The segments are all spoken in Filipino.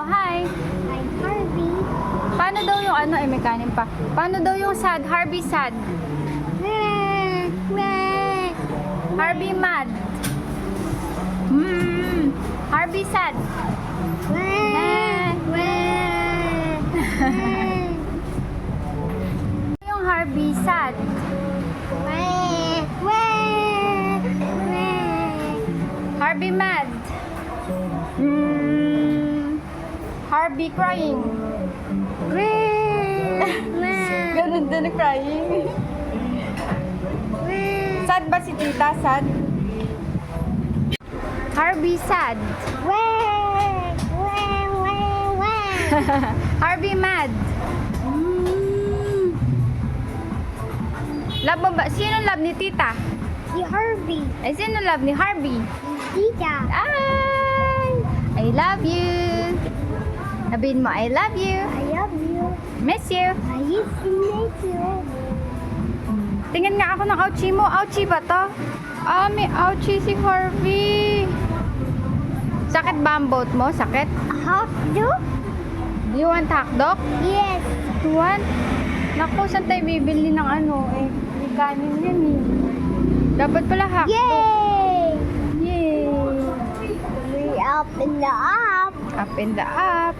hi. Hi, Harvey. Paano daw yung ano, may kanin pa. Paano daw yung sad? Harvey sad. Harvey mad. Harvey sad. Yung Harvey sad. Harvey mad. Harvey crying. Ganun din crying. Sad ba si tita? Sad? Harvey sad. Harvey mad. Love mo ba? Sino love ni tita? Si Harvey. Ay, sino love ni Harvey? Tita. Ay! I love you. Sabihin mo, I love you. I love you. Miss you. I used to miss you. Tingnan nga ako ng ouchie mo. Ouchie ba to? Ah, may ouchie si Harvey. Sakit ba ang boat mo? Sakit? Hot dog? Do you want hotdog? Yes. You want? Naku, saan tayo bibili ng ano eh? May kanin yan eh. Dapat pala hotdog. Yay! Yay! We up in the up. Up in the up.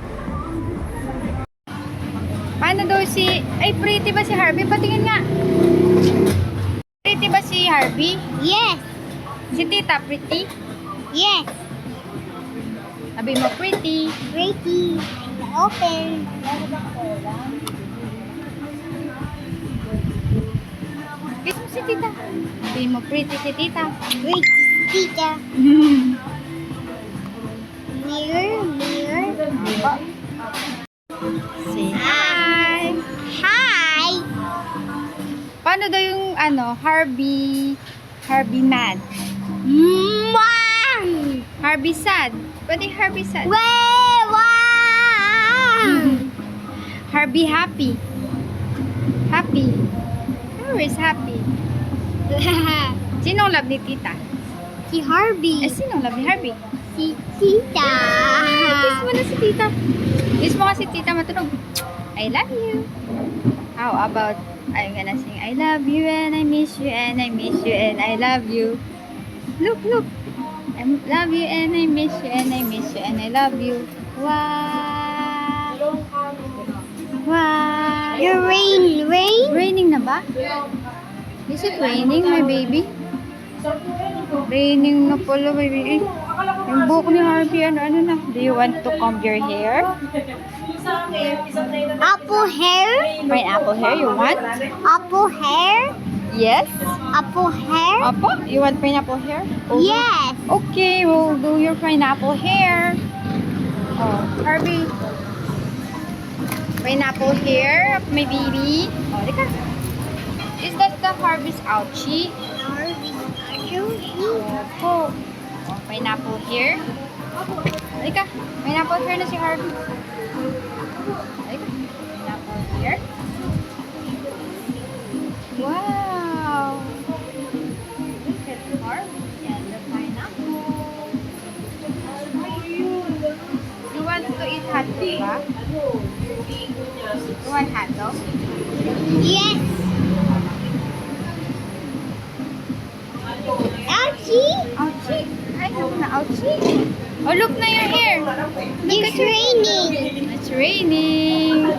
Paano daw si... Ay, pretty ba si Harvey? Patingin nga. Pretty ba si Harvey? Yes. Si tita, pretty? Yes. Sabi mo, pretty. Pretty. Open. Kiss mo si tita. Sabi mo, pretty si tita. Pretty. Tita. Mirror. Mirror. Say hi. Hi. Paano daw yung ano, Harvey mad? Mom. Harvey sad. Pwede Harvey sad. Harvey happy. Happy. Who is happy? Sinong love ni tita? Si Harvey. Eh, sinong love ni Harvey? Si Tita. Kiss mo na si tita. Kiss mo nga si tita matulog. I love you. How about, I'm gonna sing, I love you and I miss you and I miss you and I love you. Look, look. I love you and I miss you and I miss you and I love you. Wow. Wow. The rain. Raining na ba? Is it raining, my baby? Raining na pala, my baby. Yung buhok ni Harvey, ano na? Do you want to comb your hair? Apple hair. Pineapple hair, you want? Apple hair. Yes? Apple hair. Apo, you want pineapple hair? Yes. Okay, we'll do your pineapple hair. Oh, Harvey. Pineapple hair, my baby. Oh, look at. Is that the Harvey's ouchie? Harvey. Opo. Oh, pineapple hair. Halika, pineapple hair na si Harvey. Halika, pineapple hair. Wow! Look at Harvey and the pineapple. You want to eat hot dog ba? You want hot dog? Yes. Ouchie. Ouchie! Ay, look na ouchie! Oh, look na your hair! It's raining. It's raining!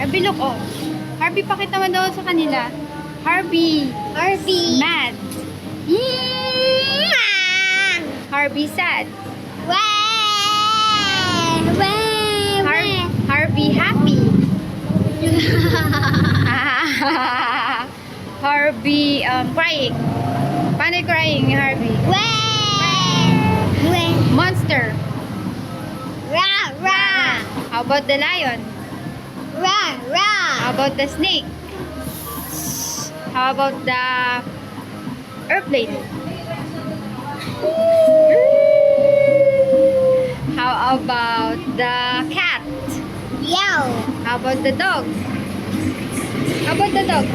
Harvey, look, oh. Harvey, pakita mo daw sa kanila. Harvey! Harvey. Mad! Harvey sad! Harvey happy! Harvey crying. Paano yung crying ni Harvey? Monster. How about the lion? How about the snake? How about the airplane? How about the cat? How about the dog? How about the dog?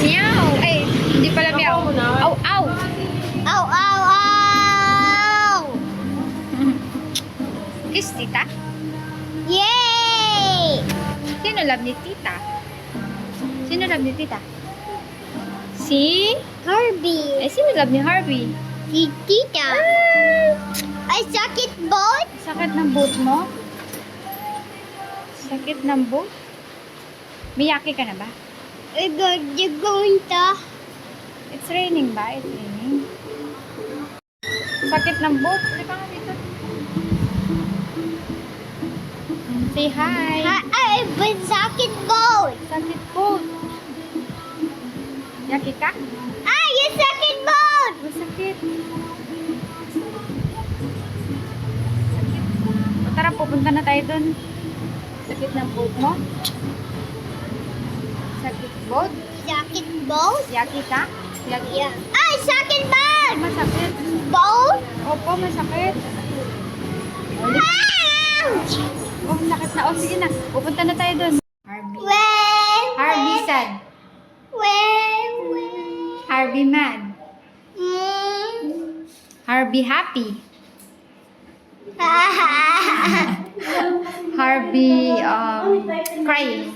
Meow. Ay, hindi pala meow. Ow, ow. Ow, Kiss tita? Yay! Sino love ni tita? Sino love ni tita? Si? Harvey. Sino love ni Harvey? Si Tita. I suck it both. Sakit ng boot mo? Sakit ng boot? Miyaki ka na ba? You're going to. It's raining ba? It's raining. Sakit ng boot? Hindi ka nga dito. Say hi. I will suck it both. Sakit boot. Yaki ka? You suck it both. Masakit. O tara, pupunta na tayo dun. Sakit ng boot mo? Sakit boot? Suck it both. Yaki ka? Yaki? Yeah. I suck it both. Masakit. Both. Opo, masakit. Ouch. Oh, sakit na. Oh, sige na. Pupunta na tayo dun. Harvey. Harvey sad. Where? Harvey mad. Harvey happy. Harvey crying.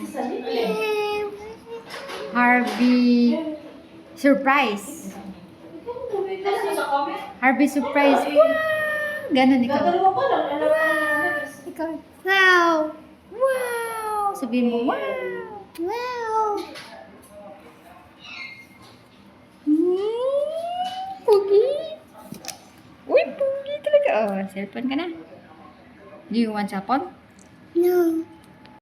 Harvey surprise. Harvey surprise. Wow! Ganon ikaw. Ikaw. Wow. Wow! Sabihin mo, wow! Wow. Pugi. Uy, pugi talaga. Oh, cellphone ka na. Do you want cellphone? No.